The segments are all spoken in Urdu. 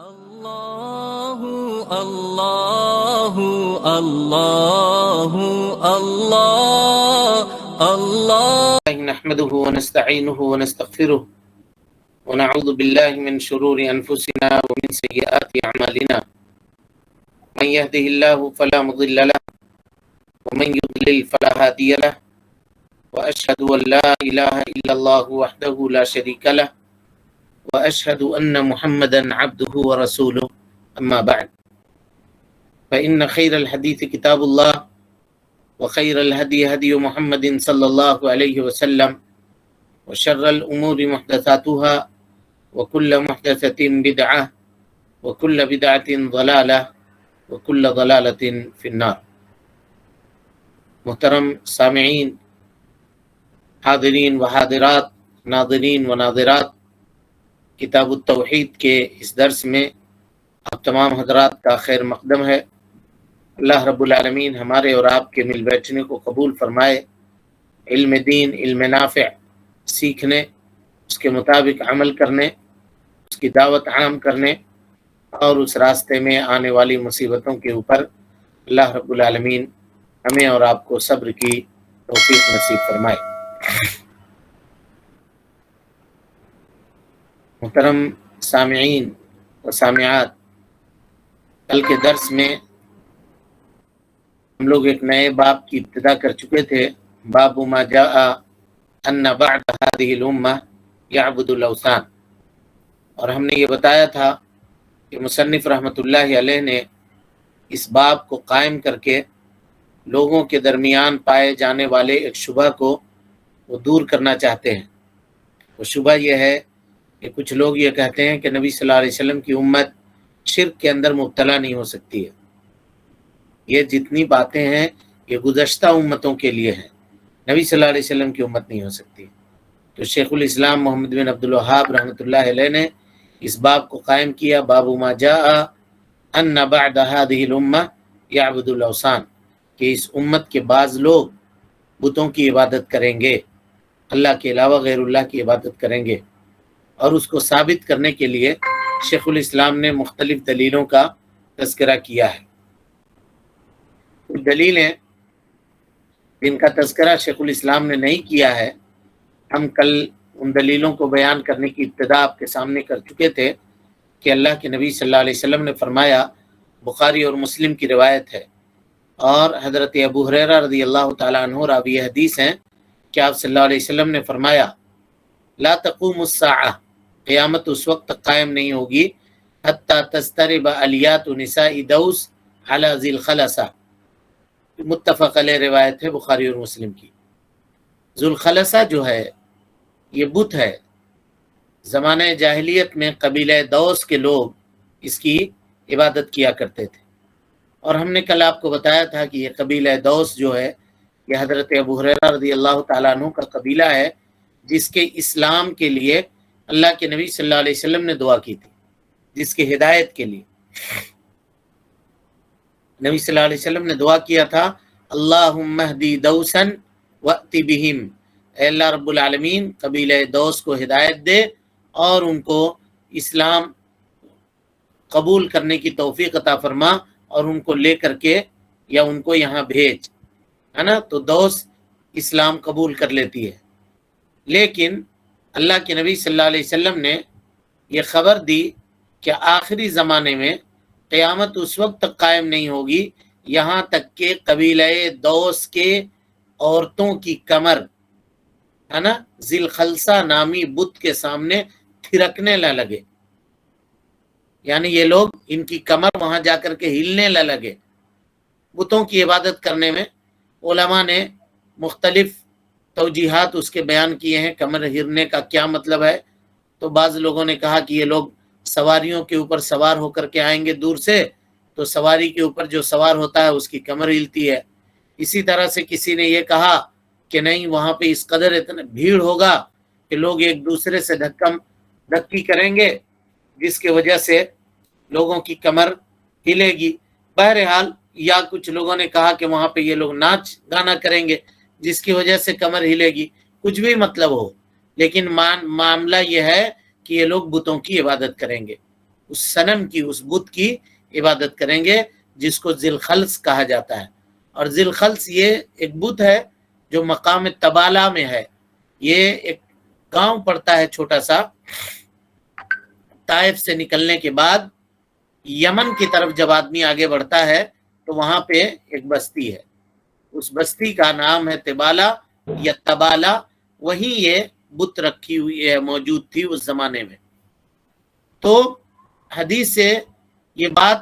الله الله الله الله الله نحمده ونستعينه ونستغفره ونعوذ بالله من شرور أنفسنا ومن سيئات أعمالنا من يهده الله فلا مضل له ومن يضلل فلا هادي له وأشهد أن لا إله إلا الله وحده لا شريك له وأشهد أن محمدا عبده ورسوله أما بعد فإن خير الحديث كتاب الله وخير الهدي هدي محمد صلى الله عليه وسلم وشر الأمور محدثاتها وكل محدثة بدعة وكل بدعة ضلالة وكل ضلالة في النار. محترم سامعین، حاضرین و حاضرات، ناظرین و ناظرات، کتاب التوحید کے اس درس میں آپ تمام حضرات کا خیر مقدم ہے۔ اللہ رب العالمین ہمارے اور آپ کے مل بیٹھنے کو قبول فرمائے، علم دین، علم نافع سیکھنے، اس کے مطابق عمل کرنے، اس کی دعوت عام کرنے اور اس راستے میں آنے والی مصیبتوں کے اوپر اللہ رب العالمین ہمیں اور آپ کو صبر کی توفیق نصیب فرمائے۔ محترم سامعین و سامعات، کل کے درس میں ہم لوگ ایک نئے باب کی ابتدا کر چکے تھے، باب ما جاء ان بعد هذه الامه يعبد الاوثان، اور ہم نے یہ بتایا تھا کہ مصنف رحمۃ اللہ علیہ نے اس باب کو قائم کر کے لوگوں کے درمیان پائے جانے والے ایک شبہ کو وہ دور کرنا چاہتے ہیں۔ وہ شبہ یہ ہے کہ کچھ لوگ یہ کہتے ہیں کہ نبی صلی اللہ علیہ وسلم کی امت شرک کے اندر مبتلا نہیں ہو سکتی ہے۔ یہ جتنی باتیں ہیں یہ گزشتہ امتوں کے لیے ہیں، نبی صلی اللہ علیہ وسلم کی امت نہیں ہو سکتی۔ تو شیخ الاسلام محمد بن عبد الوہاب رحمۃ اللہ علیہ نے اس باب کو قائم کیا، باب ما جاء ان بعد هذه الامه يعبد الاوثان، کہ اس امت کے بعض لوگ بتوں کی عبادت کریں گے، اللہ کے علاوہ غیر اللہ کی عبادت کریں گے، اور اس کو ثابت کرنے کے لیے شیخ الاسلام نے مختلف دلیلوں کا تذکرہ کیا ہے۔ کچھ دلیلیں جن کا تذکرہ شیخ الاسلام نے نہیں کیا ہے، ہم کل ان دلیلوں کو بیان کرنے کی ابتدا آپ کے سامنے کر چکے تھے کہ اللہ کے نبی صلی اللہ علیہ وسلم نے فرمایا، بخاری اور مسلم کی روایت ہے، اور حضرت ابو ہریرہ رضی اللہ تعالیٰ عنہ راوی حدیث ہیں کہ آپ صلی اللہ علیہ وسلم نے فرمایا، لا تقوم الساعہ، قیامت اس وقت تک قائم نہیں ہوگی حتی تسترب الیات نساء دوس علی ذی الخلصہ، متفق علیہ روایت ہے بخاری اور مسلم کی۔ ذو الخلصہ جو ہے یہ بت ہے، زمانہ جاہلیت میں قبیلہ دوس کے لوگ اس کی عبادت کیا کرتے تھے، اور ہم نے کل آپ کو بتایا تھا کہ یہ قبیلہ دوس جو ہے یہ حضرت ابو ہریرہ رضی اللہ تعالیٰ عنہ کا قبیلہ ہے، جس کے اسلام کے لیے اللہ کے نبی صلی اللہ علیہ وسلم نے دعا کی تھی، جس کی ہدایت کے لیے نبی صلی اللہ علیہ وسلم نے دعا کیا تھا، اللہم اہدی دوسا وأتی بہم، اے اللہ رب العالمین قبیلہ دوس کو ہدایت دے اور ان کو اسلام قبول کرنے کی توفیق عطا فرما، اور ان کو لے کر کے یا ان کو یہاں بھیج، ہے نا۔ تو دوس اسلام قبول کر لیتی ہے، لیکن اللہ کے نبی صلی اللہ علیہ وسلم نے یہ خبر دی کہ آخری زمانے میں قیامت اس وقت تک قائم نہیں ہوگی یہاں تک کہ قبیلہ دوس کے عورتوں کی کمر، ہے نا، ذی الخلصہ نامی بت کے سامنے تھرکنے نہ لگے، یعنی یہ لوگ ان کی کمر وہاں جا کر کے ہلنے نہ لگے۔ بتوں کی عبادت کرنے میں علماء نے مختلف توجیحات اس کے بیان کیے ہیں، کمر ہلنے کا کیا مطلب ہے۔ تو بعض لوگوں نے کہا کہ یہ لوگ سواریوں کے اوپر سوار ہو کر کے آئیں گے دور سے، تو سواری کے اوپر جو سوار ہوتا ہے اس کی کمر ہلتی ہے۔ اسی طرح سے کسی نے یہ کہا کہ نہیں، وہاں پہ اس قدر اتنا بھیڑ ہوگا کہ لوگ ایک دوسرے سے دھکی کریں گے، جس کی وجہ سے لوگوں کی کمر ہلے گی۔ بہرحال یا کچھ لوگوں نے کہا کہ وہاں پہ یہ لوگ ناچ گانا کریں گے جس کی وجہ سے کمر ہلے گی، کچھ بھی مطلب ہو، لیکن معاملہ یہ ہے کہ یہ لوگ بتوں کی عبادت کریں گے۔ اس صنم کی، اس بت کی عبادت کریں گے جس کو ذی الخلص کہا جاتا ہے. اور ذی الخلص یہ ایک بت ہے جو مقام تبالہ میں ہے. یہ ایک گاؤں پڑتا ہے چھوٹا سا، طائف سے نکلنے کے بعد یمن کی طرف جب آدمی آگے بڑھتا ہے تو وہاں پہ ایک بستی ہے، اس بستی کا نام ہے تبالہ یا تبالہ. وہیں یہ بت رکھی ہوئی ہے، موجود تھی اس زمانے میں. تو حدیث سے یہ بات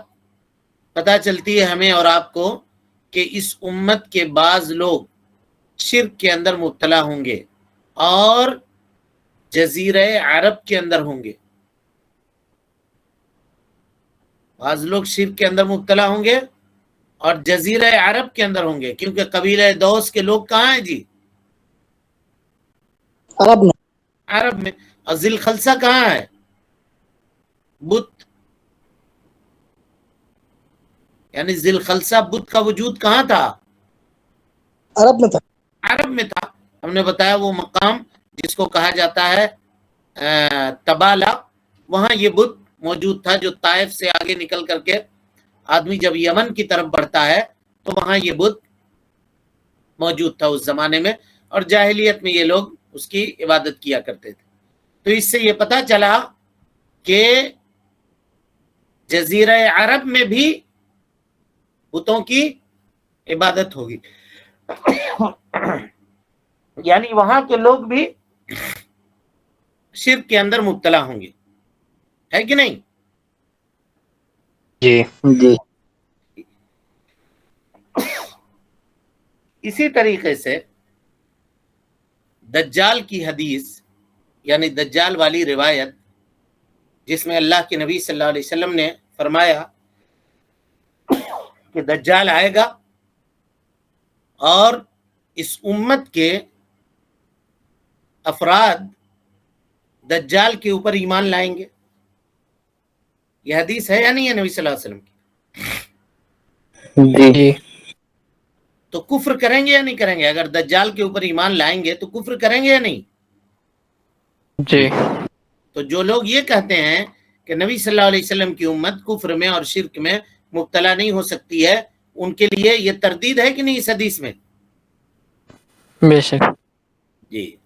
پتہ چلتی ہے ہمیں اور آپ کو کہ اس امت کے بعض لوگ شرک کے اندر مبتلا ہوں گے اور جزیرہ عرب کے اندر ہوں گے. بعض لوگ شرک کے اندر مبتلا ہوں گے اور جزیرہ عرب کے اندر ہوں گے، کیونکہ قبیلہ دوس کے لوگ کہاں ہیں جی؟ عرب میں. عرب میں. اور ذی الخلصہ کہاں ہے؟ بت. یعنی ذی الخلصہ بت کا وجود کہاں تھا؟ عرب میں تھا. عرب میں تھا. ہم نے بتایا وہ مقام جس کو کہا جاتا ہے تبالہ، وہاں یہ بت موجود تھا. جو طائف سے آگے نکل کر کے آدمی جب یمن کی طرف بڑھتا ہے تو وہاں یہ بت موجود تھا اس زمانے میں، اور جاہلیت میں یہ لوگ اس کی عبادت کیا کرتے تھے. تو اس سے یہ پتہ چلا کہ جزیرہ عرب میں بھی بتوں کی عبادت ہوگی، یعنی وہاں کے لوگ بھی شرک کے اندر مبتلا ہوں گے، ہے کہ نہیں؟ جی جی. اسی طریقے سے دجال کی حدیث، یعنی دجال والی روایت، جس میں اللہ کے نبی صلی اللہ علیہ وسلم نے فرمایا کہ دجال آئے گا اور اس امت کے افراد دجال کے اوپر ایمان لائیں گے. یہ حدیث ہے یا نہیں ہے نبی صلی اللہ علیہ وسلم کی؟ جی تو کفر کریں گے یا نہیں کریں گے؟ اگر دجال کے اوپر ایمان لائیں گے تو کفر کریں گے یا نہیں؟ جی. تو جو لوگ یہ کہتے ہیں کہ نبی صلی اللہ علیہ وسلم کی امت کفر میں اور شرک میں مبتلا نہیں ہو سکتی ہے، ان کے لیے یہ تردید ہے کہ نہیں اس حدیث میں؟ بے شک. جی.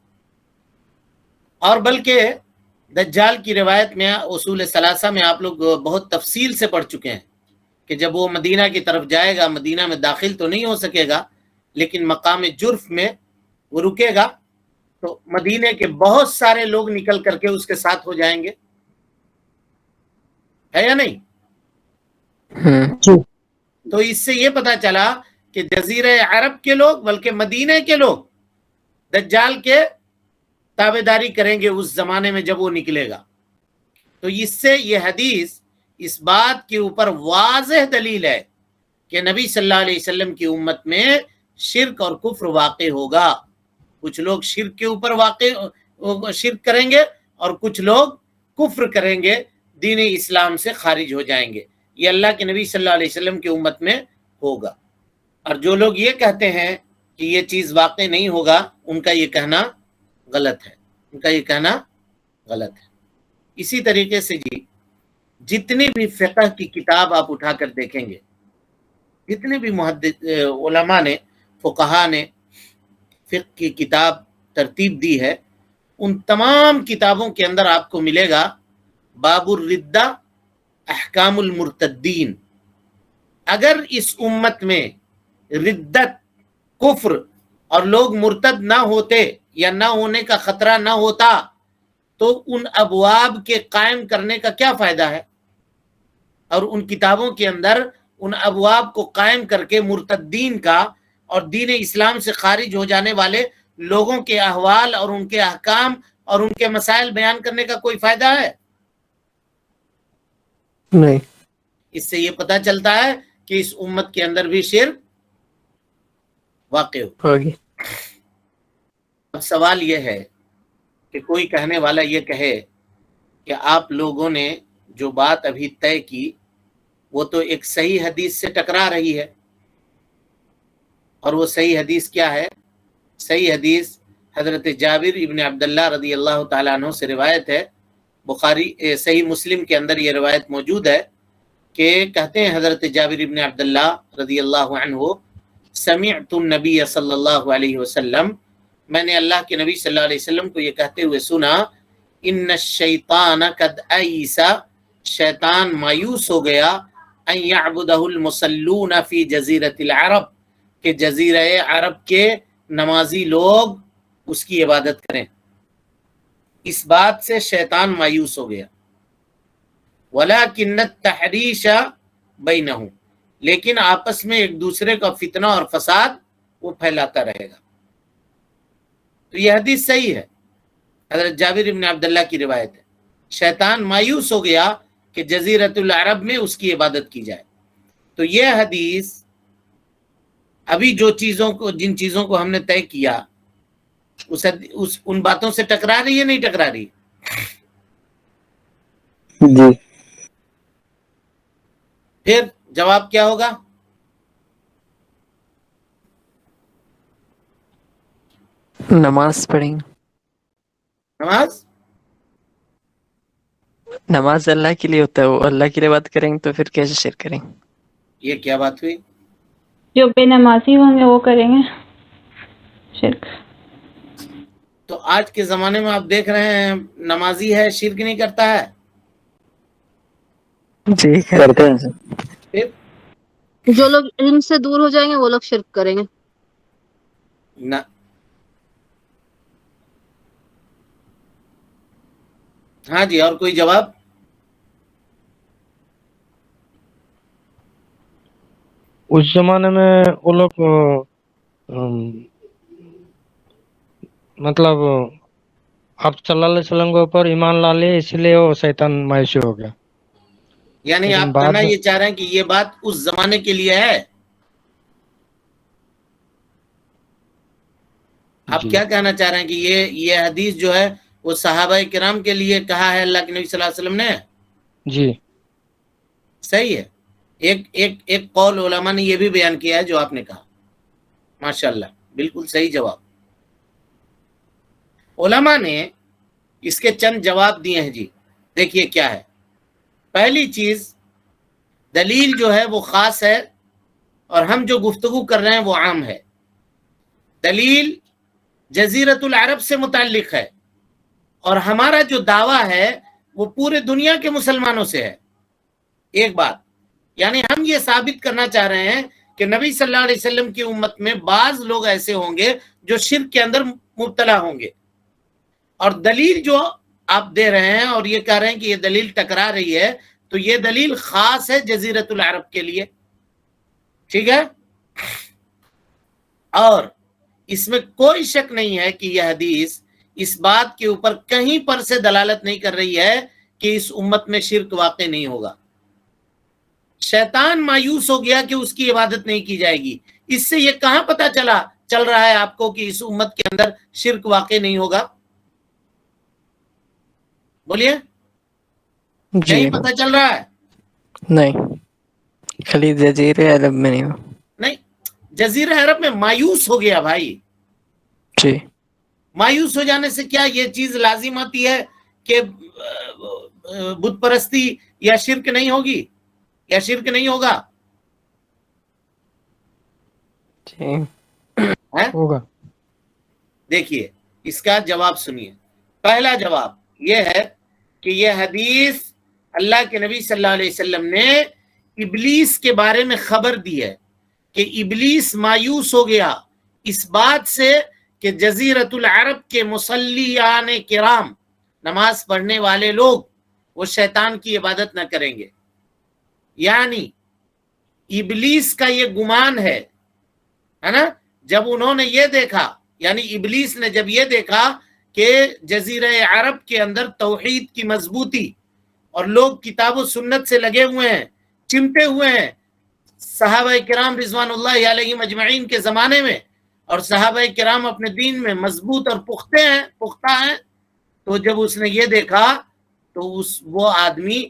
اور بلکہ دجال کی روایت میں اصول ثلاثہ میں آپ لوگ بہت تفصیل سے پڑھ چکے ہیں کہ جب وہ مدینہ کی طرف جائے گا، مدینہ میں داخل تو نہیں ہو سکے گا، لیکن مقام جرف میں وہ رکے گا تو مدینے کے بہت سارے لوگ نکل کر کے اس کے ساتھ ہو جائیں گے، ہے یا نہیں؟ تو اس سے یہ پتا چلا کہ جزیرہ عرب کے لوگ بلکہ مدینے کے لوگ دجال کے تابعداری کریں گے اس زمانے میں جب وہ نکلے گا. تو اس سے یہ حدیث اس بات کے اوپر واضح دلیل ہے کہ نبی صلی اللہ علیہ وسلم کی امت میں شرک اور کفر واقع ہوگا. کچھ لوگ شرک کے اوپر شرک کریں گے اور کچھ لوگ کفر کریں گے، دین اسلام سے خارج ہو جائیں گے. یہ اللہ کے نبی صلی اللہ علیہ وسلم کی امت میں ہوگا. اور جو لوگ یہ کہتے ہیں کہ یہ چیز واقع نہیں ہوگا، ان کا یہ کہنا غلط ہے، ان کا یہ کہنا غلط ہے. اسی طریقے سے جی جتنی بھی فقہ کی کتاب آپ اٹھا کر دیکھیں گے، جتنے بھی محدث علماء نے، فقہا نے فقہ کی کتاب ترتیب دی ہے، ان تمام کتابوں کے اندر آپ کو ملے گا باب الردہ احکام المرتدین. اگر اس امت میں ردت، کفر اور لوگ مرتد نہ ہوتے یا نہ ہونے کا خطرہ نہ ہوتا تو ان ابواب کے قائم کرنے کا کیا فائدہ ہے؟ اور ان کتابوں کے اندر ان ابواب کو قائم کر کے مرتدین کا اور دین اسلام سے خارج ہو جانے والے لوگوں کے احوال اور ان کے احکام اور ان کے مسائل بیان کرنے کا کوئی فائدہ ہے؟ نہیں. اس سے یہ پتہ چلتا ہے کہ اس امت کے اندر بھی شرک واقع ہوگی. اب سوال یہ ہے کہ کوئی کہنے والا یہ کہے کہ آپ لوگوں نے جو بات ابھی طے کی وہ تو ایک صحیح حدیث سے ٹکرا رہی ہے. اور وہ صحیح حدیث کیا ہے؟ صحیح حدیث حضرت جابر ابن عبداللہ رضی اللہ تعالیٰ عنہ سے روایت ہے. بخاری صحیح مسلم کے اندر یہ روایت موجود ہے کہ کہتے ہیں حضرت جابر ابن عبداللہ رضی اللہ عنہ سمعت النبی صلی اللہ علیہ وسلم، میں نے اللہ کے نبی صلی اللہ علیہ وسلم کو یہ کہتے ہوئے سنا، ان الشیطان قد ایس، شیطان مایوس ہو گیا، ان یعبدہ المصلون فی جزیرۃ العرب، کہ جزیرہ عرب کے نمازی لوگ اس کی عبادت کریں۔ اس بات سے شیطان مایوس ہو گیا۔ وَلَكِنَّ التَّحْرِيشَ بَيْنَهُمْ، لیکن آپس میں ایک دوسرے کا فتنہ اور فساد وہ پھیلاتا رہے گا۔ تو یہ حدیث صحیح ہے، حضرت جابر بن عبداللہ کی روایت ہے، شیطان مایوس ہو گیا کہ جزیرۃ العرب میں اس کی عبادت کی جائے۔ تو یہ حدیث ابھی جن چیزوں کو ہم نے طے کیا ان باتوں سے ٹکرا رہی ہے نہیں ٹکرا رہی؟ جی پھر جواب کیا ہوگا؟ نماز پڑھیں گے۔ نماز اللہ کے لیے ہوتا ہے، وہ اللہ کے لیے بات کریں گے تو پھر کیسے شرک کریں گے؟ یہ کیا بات ہوئی؟ جو بے نمازی ہوں گے وہ کریں گے شرک۔ تو آج کے زمانے میں آپ دیکھ رہے ہیں نمازی ہے شرک نہیں کرتا ہے؟ جی کرتے ہیں سر۔ پھر جو لوگ علم سے دور ہو جائیں گے وہ لوگ شرک کریں گے۔ نہ، ہاں جی، اور کوئی جواب؟ اس زمانے میں وہ لوگ مطلب آپ صلی اللہ علیہ وسلم کے اوپر ایمان لا لے، اس لیے وہ شیطان مایوس ہو گیا۔ یعنی لیکن آپ بعد کہنا یہ چاہ رہے ہیں کہ یہ بات اس زمانے کے لیے ہے؟ آپ جی کیا کہنا چاہ رہے ہیں کہ یہ حدیث جو ہے وہ صحابہ کرام کے لیے کہا ہے اللہ کے نبی صلی اللہ علیہ وسلم نے؟ جی صحیح ہے۔ ایک قول علماء نے یہ بھی بیان کیا ہے جو آپ نے کہا، ماشاءاللہ، بالکل صحیح جواب۔ علماء نے اس کے چند جواب دیے ہیں جی، دیکھیے کیا ہے۔ پہلی چیز، دلیل جو ہے وہ خاص ہے اور ہم جو گفتگو کر رہے ہیں وہ عام ہے۔ دلیل جزیرۃ العرب سے متعلق ہے اور ہمارا جو دعویٰ ہے وہ پورے دنیا کے مسلمانوں سے ہے۔ ایک بات، یعنی ہم یہ ثابت کرنا چاہ رہے ہیں کہ نبی صلی اللہ علیہ وسلم کی امت میں بعض لوگ ایسے ہوں گے جو شرک کے اندر مبتلا ہوں گے، اور دلیل جو آپ دے رہے ہیں اور یہ کہہ رہے ہیں کہ یہ دلیل ٹکرا رہی ہے، تو یہ دلیل خاص ہے جزیرۃ العرب کے لیے، ٹھیک ہے؟ اور اس میں کوئی شک نہیں ہے کہ یہ حدیث اس بات کے اوپر کہیں پر سے دلالت نہیں کر رہی ہے کہ اس امت میں شرک واقع نہیں ہوگا۔ شیطان مایوس ہو گیا کہ اس کی عبادت نہیں کی جائے گی، اس سے یہ کہاں پتہ چل رہا ہے آپ کو کہ اس امت کے اندر شرک واقع نہیں ہوگا؟ بولیے، جی کہیں پتہ چل رہا ہے؟ نہیں، خالی جزیرے عرب میں نہیں ہو۔ نہیں، جزیرہ عرب میں مایوس ہو گیا بھائی۔ جی مایوس ہو جانے سے کیا یہ چیز لازم آتی ہے کہ بت پرستی یا شرک نہیں ہوگی یا شرک نہیں ہوگا؟ جی ہوگا۔ دیکھیے اس کا جواب سنیے۔ پہلا جواب یہ ہے کہ یہ حدیث اللہ کے نبی صلی اللہ علیہ وسلم نے ابلیس کے بارے میں خبر دی ہے کہ ابلیس مایوس ہو گیا اس بات سے کہ جزیرۃ العرب کے مصلیان کرام، نماز پڑھنے والے لوگ، وہ شیطان کی عبادت نہ کریں گے۔ یعنی ابلیس کا یہ گمان ہے نا، جب انہوں نے یہ دیکھا، یعنی ابلیس نے جب یہ دیکھا کہ جزیرہ عرب کے اندر توحید کی مضبوطی اور لوگ کتاب و سنت سے لگے ہوئے ہیں، چمٹے ہوئے ہیں، صحابہ کرام رضوان اللہ علیہم اجمعین کے زمانے میں، اور صحابہ کرام اپنے دین میں مضبوط اور پختہ ہیں، تو جب اس نے یہ دیکھا تو وہ آدمی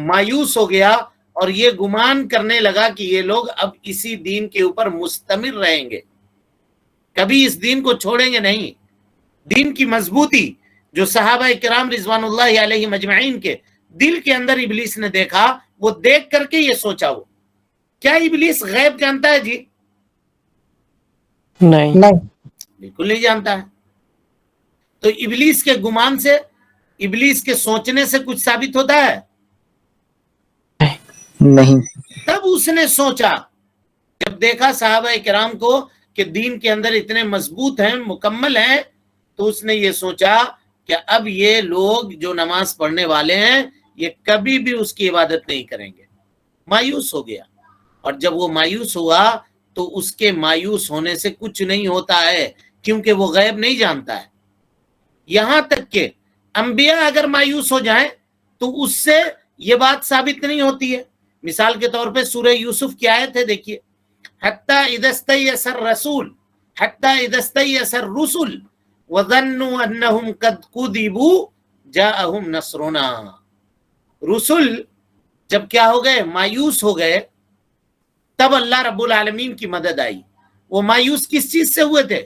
مایوس ہو گیا اور یہ گمان کرنے لگا کہ یہ لوگ اب اسی دین کے اوپر مستمر رہیں گے، کبھی اس دین کو چھوڑیں گے نہیں۔ دین کی مضبوطی، جو صحابہ کرام رضوان اللہ علیہم اجمعین کے دل کے اندر ابلیس نے دیکھا، وہ دیکھ کر کے یہ سوچا. وہ کیا ابلیس غیب جانتا ہے جی؟ نہیں نہیں بالکل نہیں جانتا ہے. تو ابلیس کے گمان سے، ابلیس کے سوچنے سے کچھ ثابت ہوتا ہے؟ نہیں تب اس نے سوچا، جب دیکھا صحابہ کرام کو کہ دین کے اندر اتنے مضبوط ہیں، مکمل ہیں، تو اس نے یہ سوچا کہ اب یہ لوگ جو نماز پڑھنے والے ہیں یہ کبھی بھی اس کی عبادت نہیں کریں گے. مایوس ہو گیا. اور جب وہ مایوس ہوا تو اس کے مایوس ہونے سے کچھ نہیں ہوتا ہے، کیونکہ وہ غیب نہیں جانتا ہے. یہاں تک کہ انبیاء اگر مایوس ہو جائیں تو اس سے یہ بات ثابت نہیں ہوتی ہے. مثال کے طور پہ سورہ یوسف کی آیت ہے، دیکھیے، حتی اذا استیأس الرسول حتی اذا استیأس الرسل وظنوا انہم قد کذبوا جاءہم نصرنا. رسول جب کیا ہو گئے؟ مایوس ہو گئے، تب اللہ رب العالمین کی مدد آئی. وہ مایوس کس چیز سے ہوئے تھے؟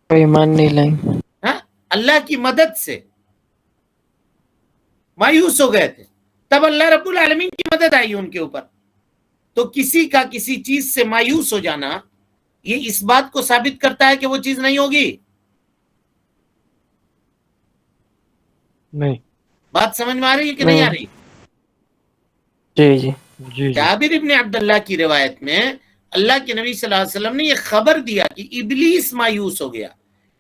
کوئی ایمان نہیں لائیں. ہاں؟ اللہ کی مدد سے مایوس ہو گئے تھے، تب اللہ رب العالمین کی مدد آئی ان کے اوپر. تو کسی کا کسی چیز سے مایوس ہو جانا یہ اس بات کو ثابت کرتا ہے کہ وہ چیز نہیں ہوگی. نہیں. بات سمجھ میں آ رہی ہے کہ نہیں آ رہی؟ جی جی جی جی. جابر ابن عبداللہ کی روایت میں اللہ کے نبی صلی اللہ علیہ وسلم نے یہ خبر دیا کہ ابلیس مایوس ہو گیا.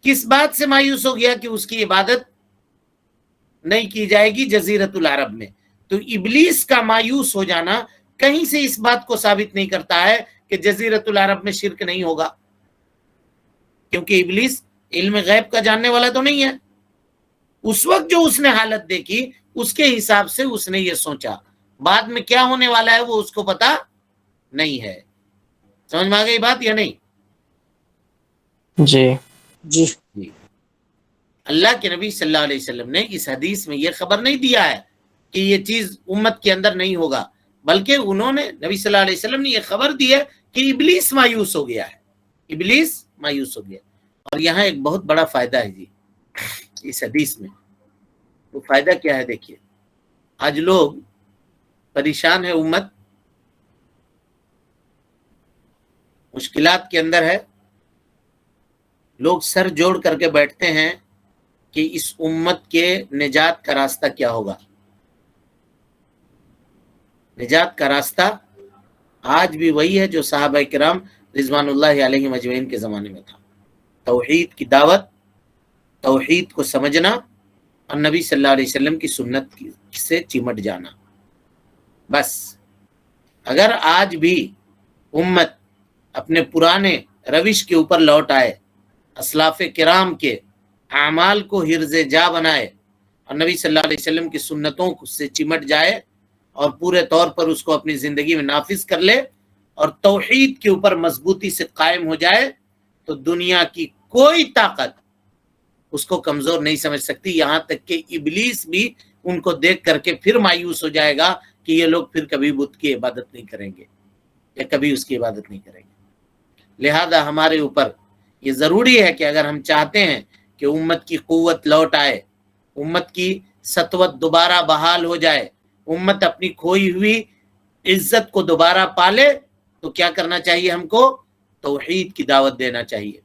کس بات سے مایوس ہو گیا؟ کہ اس کی عبادت نہیں کی جائے گی جزیرت العرب میں. تو ابلیس کا مایوس ہو جانا کہیں سے اس بات کو ثابت نہیں کرتا ہے کہ جزیرت العرب میں شرک نہیں ہوگا، کیونکہ ابلیس علم غیب کا جاننے والا تو نہیں ہے. اس وقت جو اس نے حالت دیکھی اس کے حساب سے اس نے یہ سوچا. بعد میں کیا ہونے والا ہے وہ اس کو پتا نہیں ہے. سمجھ میں آ گئی بات یا نہیں؟ جی جی اللہ کے نبی صلی اللہ علیہ وسلم نے اس حدیث میں یہ خبر نہیں دیا ہے کہ یہ چیز امت کے اندر نہیں ہوگا، بلکہ انہوں نے، نبی صلی اللہ علیہ وسلم نے یہ خبر دی ہے کہ ابلیس مایوس ہو گیا ہے. ابلیس مایوس ہو گیا. اور یہاں ایک بہت بڑا فائدہ ہے جی اس حدیث میں. وہ فائدہ کیا ہے؟ دیکھیے، آج لوگ پریشان ہے، امت مشکلات کے اندر ہے. لوگ سر جوڑ کر کے بیٹھتے ہیں کہ اس امت کے نجات کا راستہ کیا ہوگا. نجات کا راستہ آج بھی وہی ہے جو صحابہ کرام رضوان اللہ علیہم اجمعین کے زمانے میں تھا. توحید کی دعوت، توحید کو سمجھنا اور نبی صلی اللہ علیہ وسلم کی سنت سے چمٹ جانا. بس اگر آج بھی امت اپنے پرانے روش کے اوپر لوٹ آئے، اسلاف کرام کے اعمال کو حرز جا بنائے اور نبی صلی اللہ علیہ وسلم کی سنتوں سے چمٹ جائے اور پورے طور پر اس کو اپنی زندگی میں نافذ کر لے اور توحید کے اوپر مضبوطی سے قائم ہو جائے، تو دنیا کی کوئی طاقت اس کو کمزور نہیں سمجھ سکتی. یہاں تک کہ ابلیس بھی ان کو دیکھ کر کے پھر مایوس ہو جائے گا کہ یہ لوگ پھر کبھی بت کی عبادت نہیں کریں گے یا کبھی اس کی عبادت نہیں کریں گے. لہذا ہمارے اوپر یہ ضروری ہے کہ اگر ہم چاہتے ہیں کہ امت کی قوت لوٹ آئے، امت کی سطوت دوبارہ بحال ہو جائے، امت اپنی کھوئی ہوئی عزت کو دوبارہ پالے، تو کیا کرنا چاہیے؟ ہم کو توحید کی دعوت دینا چاہیے.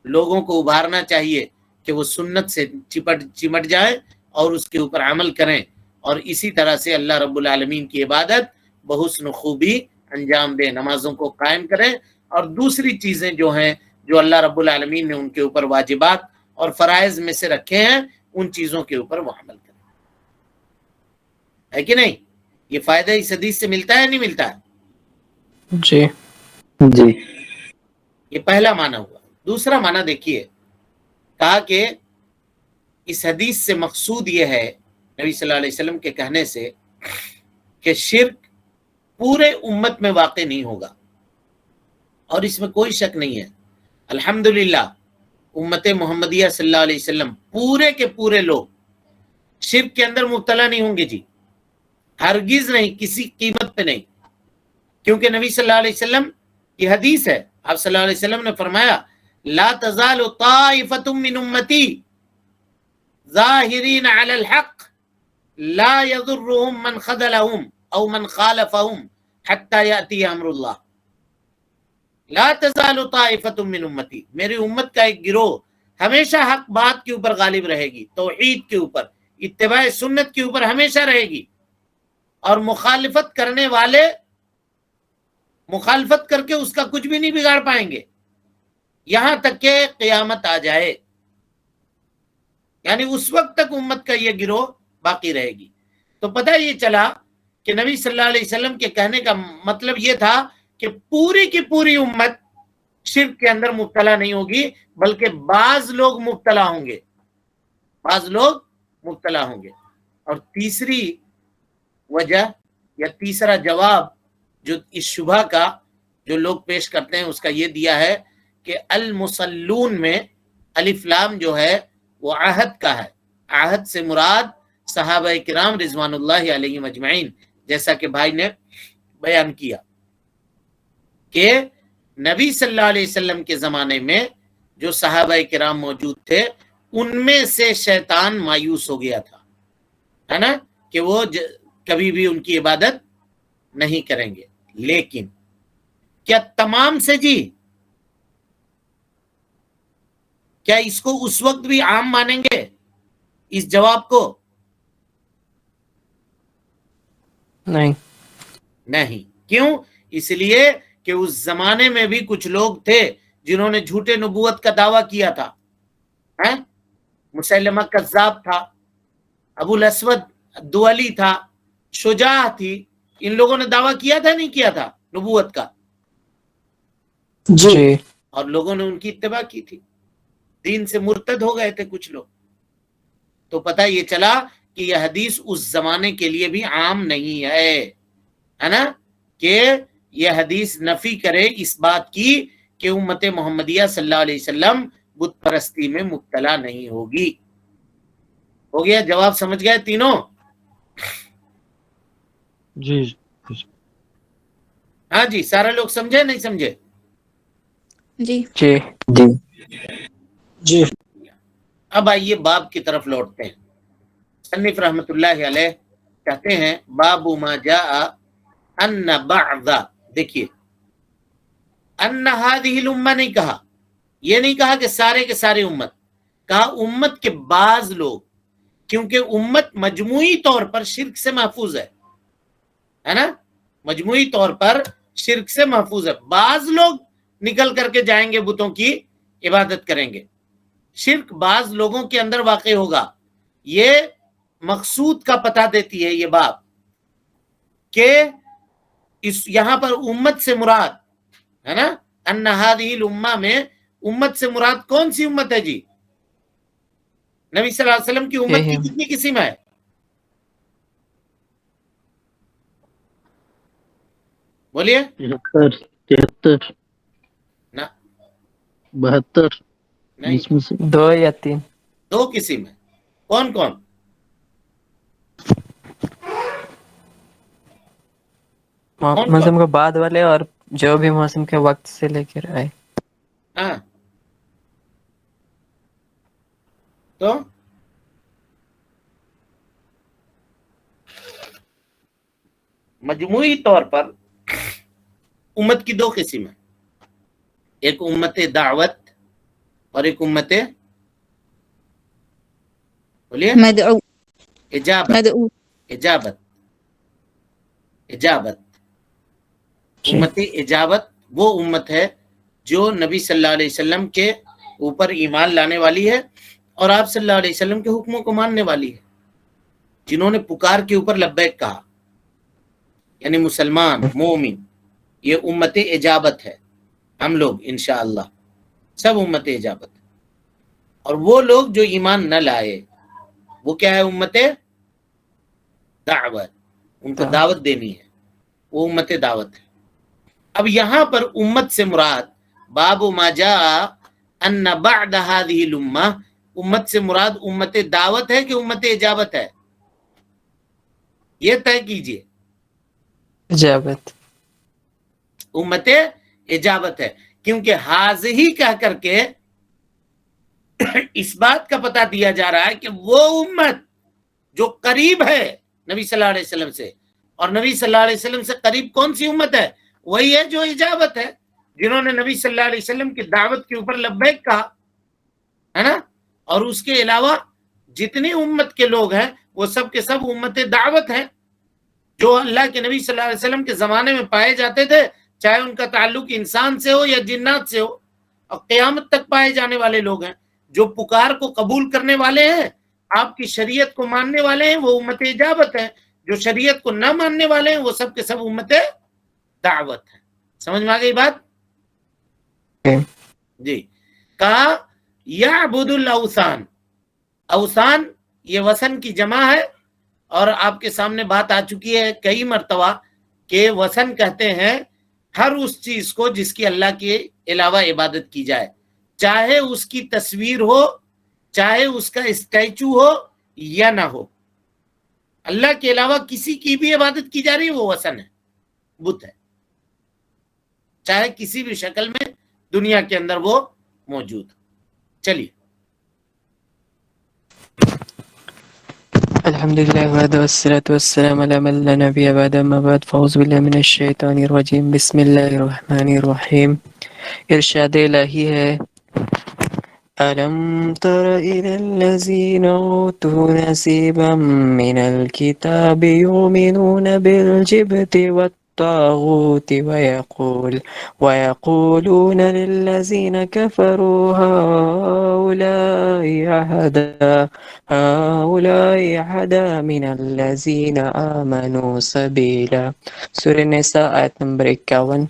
لوگوں کو ابھارنا چاہیے کہ وہ سنت سے چمٹ جائیں اور اس کے اوپر عمل کریں، اور اسی طرح سے اللہ رب العالمین کی عبادت بحسن خوبی انجام دیں، نمازوں کو قائم کریں، اور دوسری چیزیں جو ہیں جو اللہ رب العالمین نے ان کے اوپر واجبات اور فرائض میں سے رکھے ہیں ان چیزوں کے اوپر وہ عمل کریں. ہے کہ نہیں؟ یہ فائدہ اس حدیث سے ملتا ہے نہیں ملتا ہے؟ جی جی یہ پہلا معنی ہوا. دوسرا معنی دیکھیے، کہا کہ اس حدیث سے مقصود یہ ہے نبی صلی اللہ علیہ وسلم کے کہنے سے کہ شرک پورے امت میں واقع نہیں ہوگا، اور اس میں کوئی شک نہیں ہے. الحمدللہ امت محمدیہ صلی اللہ علیہ وسلم پورے کے پورے لوگ شرک کے اندر مبتلا نہیں ہوں گے جی، ہرگز نہیں، کسی قیمت پہ نہیں. کیونکہ نبی صلی اللہ علیہ وسلم کی حدیث ہے، آپ صلی اللہ علیہ وسلم نے فرمایا لا تزال طائفۃ من امتی ظاہرین علی الحق لا یضرهم من خذلهم او من خالفهم حتی یأتی امر اللہ لا تزال طائفۃ من امتی، میری امت کا ایک گروہ ہمیشہ حق بات کے اوپر غالب رہے گی، توحید کے اوپر، اتباع سنت کے اوپر ہمیشہ رہے گی، اور مخالفت کرنے والے مخالفت کر کے اس کا کچھ بھی نہیں بگاڑ پائیں گے یہاں تک کہ قیامت آ جائے، یعنی اس وقت تک امت کا یہ گروہ باقی رہے گی۔ تو پتہ یہ چلا کہ نبی صلی اللہ علیہ وسلم کے کہنے کا مطلب یہ تھا کہ پوری کی پوری امت شرک کے اندر مبتلا نہیں ہوگی، بلکہ بعض لوگ مبتلا ہوں گے، بعض لوگ مبتلا ہوں گے۔ اور تیسری وجہ یا تیسرا جواب جو اس شبہ کا جو لوگ پیش کرتے ہیں اس کا یہ دیا ہے کہ المصلون میں الف لام جو ہے وہ عہد کا ہے، عہد سے مراد صحابہ کرام رضوان اللہ علیہم اجمعین، جیسا کہ بھائی نے بیان کیا کہ نبی صلی اللہ علیہ وسلم کے زمانے میں جو صحابہ کرام موجود تھے ان میں سے شیطان مایوس ہو گیا تھا، ہے نا، کہ وہ کبھی بھی ان کی عبادت نہیں کریں گے۔ لیکن کیا تمام سے جی، کیا اس کو اس وقت بھی عام مانیں گے اس جواب کو؟ نہیں نہیں۔ کیوں؟ اس لیے کہ اس زمانے میں بھی کچھ لوگ تھے جنہوں نے جھوٹے نبوت کا دعویٰ کیا تھا، مسیلمہ کذاب تھا، ابو الاسود دؤلی تھا، شجاع تھی، ان لوگوں نے دعویٰ کیا تھا نہیں کیا تھا نبوت کا؟ جی اور لوگوں نے ان کی اتباع کی تھی، دین سے مرتد ہو گئے تھے کچھ لوگ۔ تو پتہ یہ چلا کہ یہ حدیث اس زمانے کے لیے بھی عام نہیں ہے نا، کہ یہ حدیث نفی کرے اس بات کی کہ امت محمدیہ صلی اللہ علیہ وسلم بت پرستی میں مبتلا نہیں ہوگی۔ ہو گیا؟ جواب سمجھ گئے تینوں؟ جی ہاں جی، سارے لوگ سمجھے نہیں سمجھے؟ جی جی جی اب آئیے باب کی طرف لوٹتے ہیں۔ مصنف رحمۃ اللہ علیہ کہتے ہیں باب ما جاء ان بعض، دیکھیے ان هذه الامہ نہیں کہا، یہ نہیں کہا کہ سارے کے سارے امت، کہا امت کے بعض لوگ، کیونکہ امت مجموعی طور پر شرک سے محفوظ ہے نا، مجموعی طور پر شرک سے محفوظ ہے، بعض لوگ نکل کر کے جائیں گے بتوں کی عبادت کریں گے، شرک بعض لوگوں کے اندر واقع ہوگا۔ یہ مقصود کا پتہ دیتی ہے یہ بات کہ اس یہاں پر امت سے مراد ہے نا، ان هذه الامہ میں امت سے مراد کون سی امت ہے جی؟ نبی صلی اللہ علیہ وسلم کی امت کی کتنی قسم ہے؟ بولیے 73 نہ 72 نہیں، 2 یا 3 دو قسم ہے۔ کون کون؟ موسم کے بعد والے اور جو بھی موسم کے وقت سے لے کر آئے۔ ہاں تو مجموعی طور پر امت کی دو قسم ہیں، ایک امت دعوت اور ایک امت بولیے مدعو اجابت۔ مدعو اجابت اجابت امت اجابت وہ امت ہے جو نبی صلی اللہ علیہ وسلم کے اوپر ایمان لانے والی ہے اور آپ صلی اللہ علیہ وسلم کے حکموں کو ماننے والی ہے، جنہوں نے پکار کے اوپر لبیک کہا، یعنی مسلمان مومن، یہ امت اجابت ہے۔ ہم لوگ انشاءاللہ سب امت اجابت، اور وہ لوگ جو ایمان نہ لائے وہ کیا ہے؟ امت دعوت، ان کو دعوت دینی ہے، وہ امت دعوت ہے۔ اب یہاں پر امت سے مراد باب ما جاء ان بعد هذه الامہ، امت سے مراد امت دعوت ہے کہ امت اجابت ہے؟ یہ طے کیجئے۔ اجابت، امت اجابت ہے، کیونکہ حاضی کہہ کر کے اس بات کا پتہ دیا جا رہا ہے کہ وہ امت جو قریب ہے نبی صلی اللہ علیہ وسلم سے، اور نبی صلی اللہ علیہ وسلم سے قریب کون سی امت ہے؟ وہی ہے جو اجابت ہے، جنہوں نے نبی صلی اللہ علیہ وسلم کی دعوت کے اوپر لبیک کہا ہے نا. اور اس کے علاوہ جتنی امت کے لوگ ہیں وہ سب کے سب امت دعوت ہیں، جو اللہ کے نبی صلی اللہ علیہ وسلم کے زمانے میں پائے جاتے تھے، چاہے ان کا تعلق انسان سے ہو یا جنات سے ہو، اور قیامت تک پائے جانے والے لوگ ہیں. جو پکار کو قبول کرنے والے ہیں، آپ کی شریعت کو ماننے والے ہیں، وہ امت اجابت ہے. جو شریعت کو نہ ماننے والے ہیں وہ سب کے سب امت دعوت ہے. سمجھ میں آ گئی بات؟ جی. کہا یعبد الاوثان، اوثان یہ وثن کی جمع ہے، اور آپ کے سامنے بات آ چکی ہے کئی مرتبہ کہ وثن کہتے ہیں ہر اس چیز کو جس کی اللہ کے علاوہ عبادت کی جائے، چاہے اس کی تصویر ہو، چاہے اس کا اسٹیچو ہو یا نہ ہو. اللہ کے علاوہ کسی کی بھی عبادت کی جا رہی ہے وہ وثن ہے، بت ہے، چاہے کسی بھی شکل میں دنیا کے اندر وہ موجود. چلیے. الحمد لله وحده والصلاة والسلام على من لا نبي بعد، أما بعد فأعوذ بالله من الشیطان الرجیم. بسم اللہ الرحمن الرحیم. ارشاد الہی ہے: ألم تر إلى الذين أوتوا نصيبا من الكتاب يؤمنون بالجبت والطاغوت ويقولون للذين كفروا هؤلاء أهدى من الذين آمنوا سبيلا. سورہ نساء آیت نمبر 51.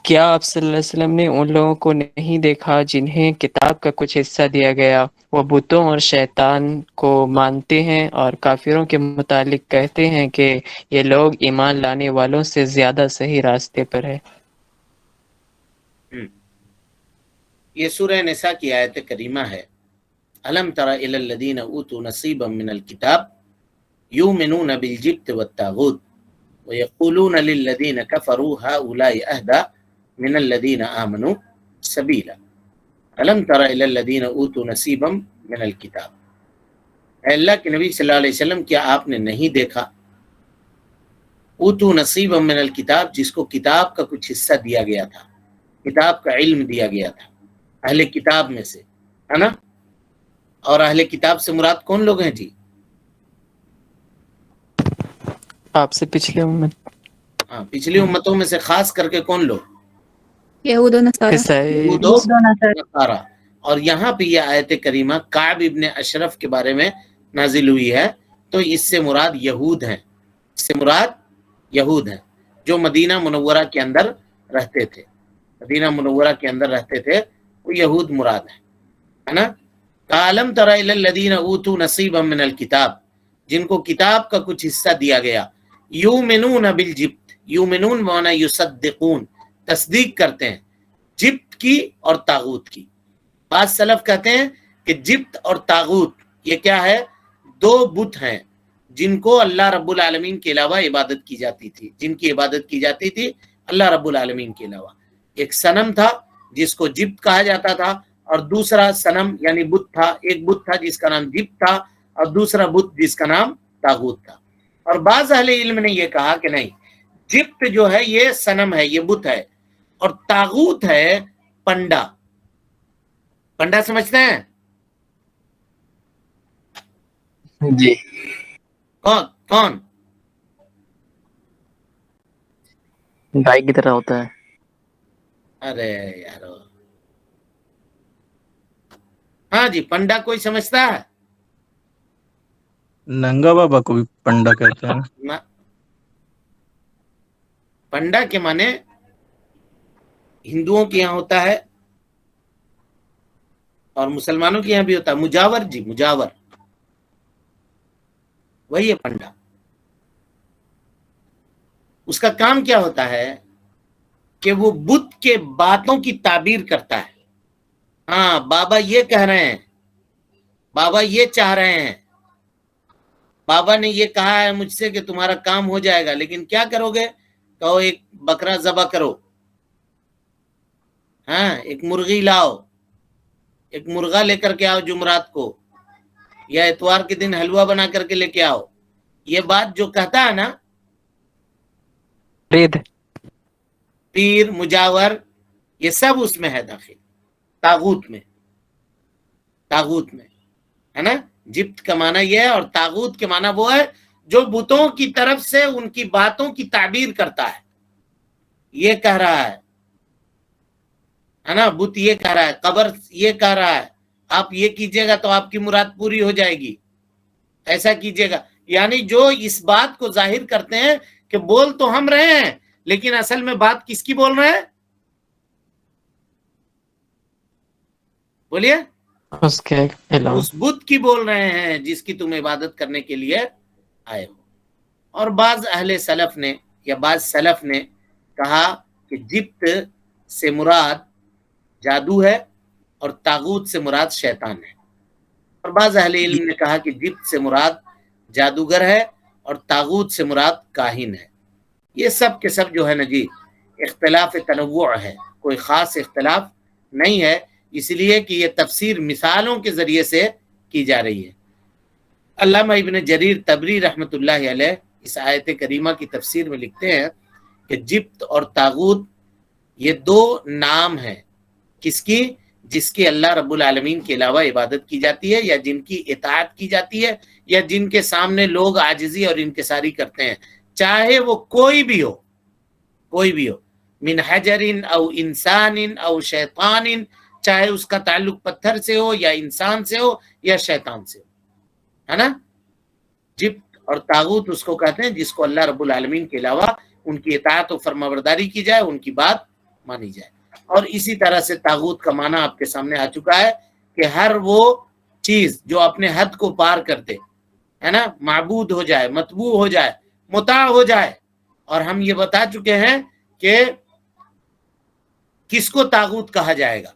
کیا آپ صلی اللہ علیہ وسلم نے ان لوگوں کو نہیں دیکھا جنہیں کتاب کا کچھ حصہ دیا گیا؟ وہ بتوں اور شیطان کو مانتے ہیں اور کافروں کے متعلق کہتے ہیں کہ یہ لوگ ایمان لانے والوں سے زیادہ صحیح راستے پر ہے. یہ سورہ نساء کی آیت کریمہ ہے. الم تر الی الذین اوتوا نصیبا من الکتاب یؤمنون بالجبت والطاغوت ویقولون للذین کفروا هؤلاء اهدى من الذین آمنوا سبیلا. الم تر الی الذین اوتوا نصیبا من الکتاب. اے اللہ کے نبی صلی اللہ علیہ وسلم کیا آپ نے نہیں دیکھا اوتوا نصیبا من الکتاب، جس کو کتاب کا کچھ حصہ دیا گیا تھا، کتاب کا علم دیا گیا تھا اہل کتاب میں سے، ہے نا. اور اہل کتاب سے مراد کون لوگ ہیں جی؟ آپ سے پچھلے امت، ہاں، پچھلی امتوں میں سے خاص کر کے کون لوگ؟ یہود و نصارہ. عیسائی. یہود و نصارہ. اور یہاں پہ یہ آیت کریمہ کعب ابن اشرف کے بارے میں نازل ہوئی ہے، تو اس سے مراد یہود ہیں، اس سے مراد یہود ہیں جو مدینہ منورہ کے اندر رہتے تھے. مدینہ منورہ کے اندر رہتے تھے، وہ یہود مراد ہے نا. کالم تر الی الذین اوتوا نصیبا من الکتاب، جن کو کتاب کا کچھ حصہ دیا گیا. یؤمنون بالجبت، یؤمنون معنی یصدقون، تصدیق کرتے ہیں جبت کی اور طاغوت کی. بعض سلف کہتے ہیں کہ جبت اور طاغوت یہ کیا ہے؟ دو بت ہیں جن کو اللہ رب العالمین کے علاوہ عبادت کی جاتی تھی، جن کی عبادت کی جاتی تھی اللہ رب العالمین کے علاوہ. ایک صنم تھا جس کو جبت کہا جاتا تھا، اور دوسرا صنم یعنی بت تھا، ایک بت تھا جس کا نام جبت تھا، اور دوسرا بت جس کا نام طاغوت تھا. اور بعض اہل علم نے یہ کہا کہ نہیں، جبت جو ہے یہ صنم ہے، یہ بت ہے، اور طاغوت ہے پنڈا. پنڈا سمجھتے ہیں؟ جی. کون؟ گائے کی طرح ہوتا ہے. ارے یار، ہاں جی، پنڈا کوئی سمجھتا ہے؟ ننگا بابا کو بھی پنڈا کہتے ہیں. نہ، پنڈا کے معنی ہندوؤں کے یہاں ہوتا ہے اور مسلمانوں کے یہاں بھی ہوتا ہے مجاور. جی مجاور، وہی ہے پنڈا. اس کا کام کیا ہوتا ہے کہ وہ بت کے باتوں کی تعبیر کرتا ہے. ہاں، بابا یہ کہہ رہے ہیں، بابا یہ چاہ رہے ہیں، بابا نے یہ کہا ہے مجھ سے کہ تمہارا کام ہو جائے گا، لیکن کیا کرو گے؟ کہو ایک بکرا ذبح کرو، ہاں، ایک مرغی لاؤ، ایک مرغا لے کر کے آؤ جمعرات کو، یا اتوار کے دن حلوہ بنا کر کے لے کے آؤ، یہ بات جو کہتا ہے نا پیر مجاور، یہ سب اس میں ہے داخل، طاغوت میں ہے نا. جبت کا معنی یہ ہے، اور طاغوت کے معنی وہ ہے جو بتوں کی طرف سے ان کی باتوں کی تعبیر کرتا ہے. یہ کہہ رہا ہے نا، بت یہ کہہ رہا ہے، قبر یہ کہہ رہا ہے آپ یہ کیجئے گا تو آپ کی مراد پوری ہو جائے گی، ایسا کیجئے گا. یعنی جو اس بات کو ظاہر کرتے ہیں کہ بول تو ہم رہے ہیں لیکن اصل میں بات کس کی بول رہے ہیں؟ بولیے. اس بت کی بول رہے ہیں جس کی تم عبادت کرنے کے لیے آئے ہو. اور بعض اہل سلف نے یا بعض سلف نے کہا کہ جبت سے مراد جادو ہے اور طاغوت سے مراد شیطان ہے. اور بعض اہل علم نے کہا کہ جبت سے مراد جادوگر ہے اور طاغوت سے مراد کاہن ہے. یہ سب کے سب جو ہے نا جی اختلاف تنوع ہے، کوئی خاص اختلاف نہیں ہے، اس لیے کہ یہ تفسیر مثالوں کے ذریعے سے کی جا رہی ہے. علامہ ابن جریر طبری رحمۃ اللہ علیہ اس آیت کریمہ کی تفسیر میں لکھتے ہیں کہ جبت اور طاغوت یہ دو نام ہیں کس کی؟ جس کی اللہ رب العالمین کے علاوہ عبادت کی جاتی ہے یا جن کی اطاعت کی جاتی ہے یا جن کے سامنے لوگ عاجزی اور انکساری کرتے ہیں، چاہے وہ کوئی بھی ہو، من حجر او انسان او شیطان، چاہے اس کا تعلق پتھر سے ہو یا انسان سے ہو یا شیطان سے ہو، ہے نا. جبت اور طاغوت اس کو کہتے ہیں جس کو اللہ رب العالمین کے علاوہ ان کی اطاعت و فرمانبرداری کی جائے، ان کی بات مانی جائے. اور اسی طرح سے طاغوت کا معنی آپ کے سامنے آ چکا ہے کہ ہر وہ چیز جو اپنے حد کو پار کرتے ہے نا، معبود ہو جائے، متبوع ہو جائے، مطاع ہو جائے. اور ہم یہ بتا چکے ہیں کہ کس کو طاغوت کہا جائے گا،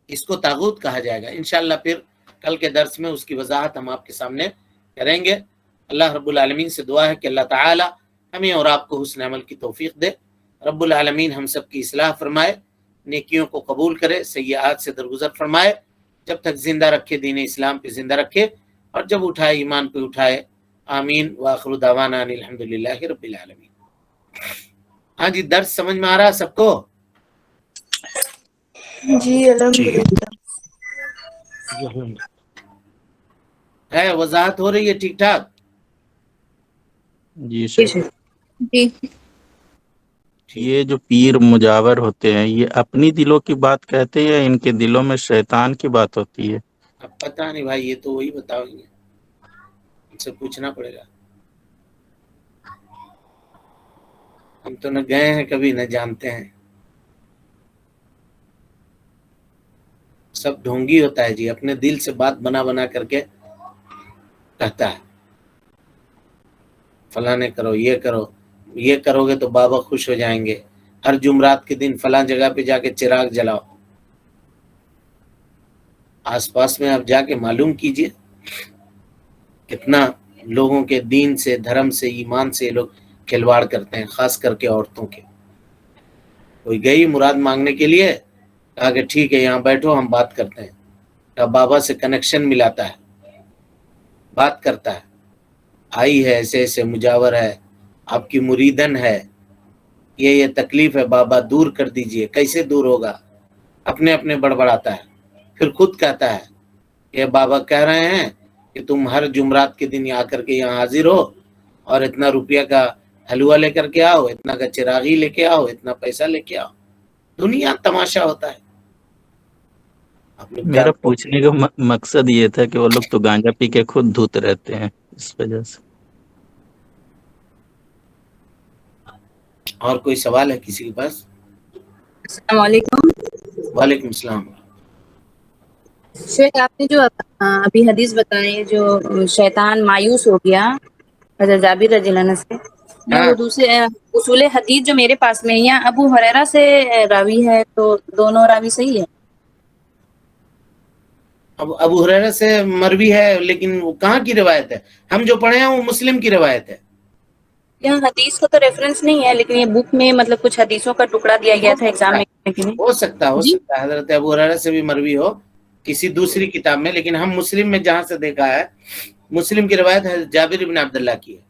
اس کو طاغوت کہا جائے گا. انشاءاللہ پھر کل کے درس میں اس کی وضاحت ہم آپ کے سامنے کریں گے. اللہ رب العالمین سے دعا ہے کہ اللہ تعالی ہمیں اور آپ کو حسن عمل کی توفیق دے. رب العالمین ہم سب کی اصلاح فرمائے، نیکیوں کو قبول کرے، سیئات سے درگزر فرمائے، جب تک زندہ رکھے دین اسلام پہ زندہ رکھے، اور جب اٹھائے ایمان پہ اٹھائے. آمین. وآخر دعوانا ان الحمدللہ رب العالمین. ہاں جی، درس سمجھ میں آ رہا ہے سب کو؟ جی الحمدللہ. ہے وضاحت ہو رہی ہے ٹھیک ٹھاک؟ جی شیخ. جی یہ جو پیر مجاور ہوتے ہیں یہ اپنی دلوں کی بات کہتے ہیں یا ان کے دلوں میں شیطان کی بات ہوتی ہے؟ اب پتہ نہیں بھائی، یہ تو وہی بتاؤ گے، ان سے پوچھنا پڑے گا. ہم تو نہ گئے ہیں کبھی، نہ جانتے ہیں. سب ڈھونگی ہوتا ہے جی، اپنے دل سے بات بنا بنا کر کے کہتا ہے فلاں نے کرو، یہ کرو، یہ کرو گے تو بابا خوش ہو جائیں گے. ہر جمعرات کے دن فلاں جگہ پہ جا کے چراغ جلاؤ. آس پاس میں آپ جا کے معلوم کیجئے کتنا لوگوں کے دین سے، دھرم سے، ایمان سے لوگ کھلواڑ کرتے ہیں، خاص کر کے عورتوں کے. کوئی گئی مراد مانگنے کے لیے، کہا کہ ٹھیک ہے یہاں بیٹھو ہم بات کرتے ہیں. کہا بابا سے کنیکشن ملاتا ہے، بات کرتا ہے، آئی ہے ایسے ایسے مجاور ہے، آپ کی مریدن ہے، یہ تکلیف ہے بابا دور کر دیجئے. کیسے دور ہوگا؟ اپنے اپنے بڑبڑاتا ہے. پھر خود کہتا ہے کہ بابا کہہ رہے ہیں کہ تم ہر جمعرات کے دن آ کر کے یہاں حاضر ہو اور اتنا روپیہ کا حلوہ لے کر کے آؤ، اتنا کا چراغی لے کے آؤ، اتنا پیسہ لے کے آؤ. دنیا تماشا ہوتا ہے. میرا پوچھنے کا مقصد یہ تھا کہ وہ لوگ تو گانجا پی کے خود دھوت رہتے ہیں، اس وجہ سے. اور کوئی سوال ہے کسی کے پاس؟ السلام علیکم. وعلیکم السلام. شیخ آپ نے جو ابھی حدیث بتائی جو شیطان مایوس ہو گیا حضرت جابر رضی اللہ عنہ سے، میں وہ دوسرے اصول حدیث جو میرے پاس میں یا ابو ہریرہ سے راوی ہے تو دونوں راوی صحیح ہے؟ ابو ہریرہ سے مروی ہے لیکن وہ کہاں کی روایت ہے؟ ہم جو پڑھے ہیں وہ مسلم کی روایت ہے. یہاں حدیث کا تو ریفرنس نہیں ہے لیکن یہ بک میں مطلب کچھ حدیثوں کا ٹکڑا دیا گیا تھا ایگزام میں کرنے کے لیے. ہو سکتا ہے جی حضرت ابو ہریرہ سے بھی مروی ہو کسی دوسری کتاب میں، لیکن ہم مسلم میں جہاں سے دیکھا ہے، مسلم کی روایت ہے جابر بن عبداللہ کی ہے.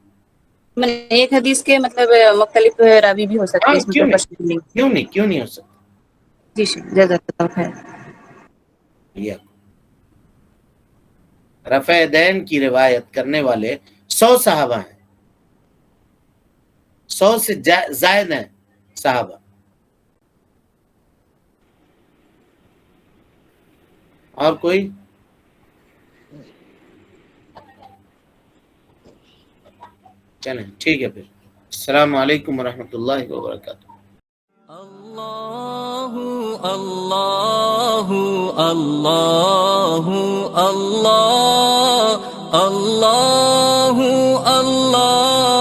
ایک حدیث کے مطلب مختلف راوی بھی ہو سکتے ہاں ہیں اس میں کیوں کوئی نہیں، مشکل نہیں. کیوں نہیں ہو سکتا. جی جزاک اللہ خیر. یہ رفع دین کی روایت کرنے والے 100 صحابہ ہیں، 100 سے زائد ہیں صحابہ. اور کوئی؟ چلیں ٹھیک ہے پھر. السلام علیکم ورحمۃ اللہ وبرکاتہ. اللہ اللہ اللہ اللہ اللہ اللہ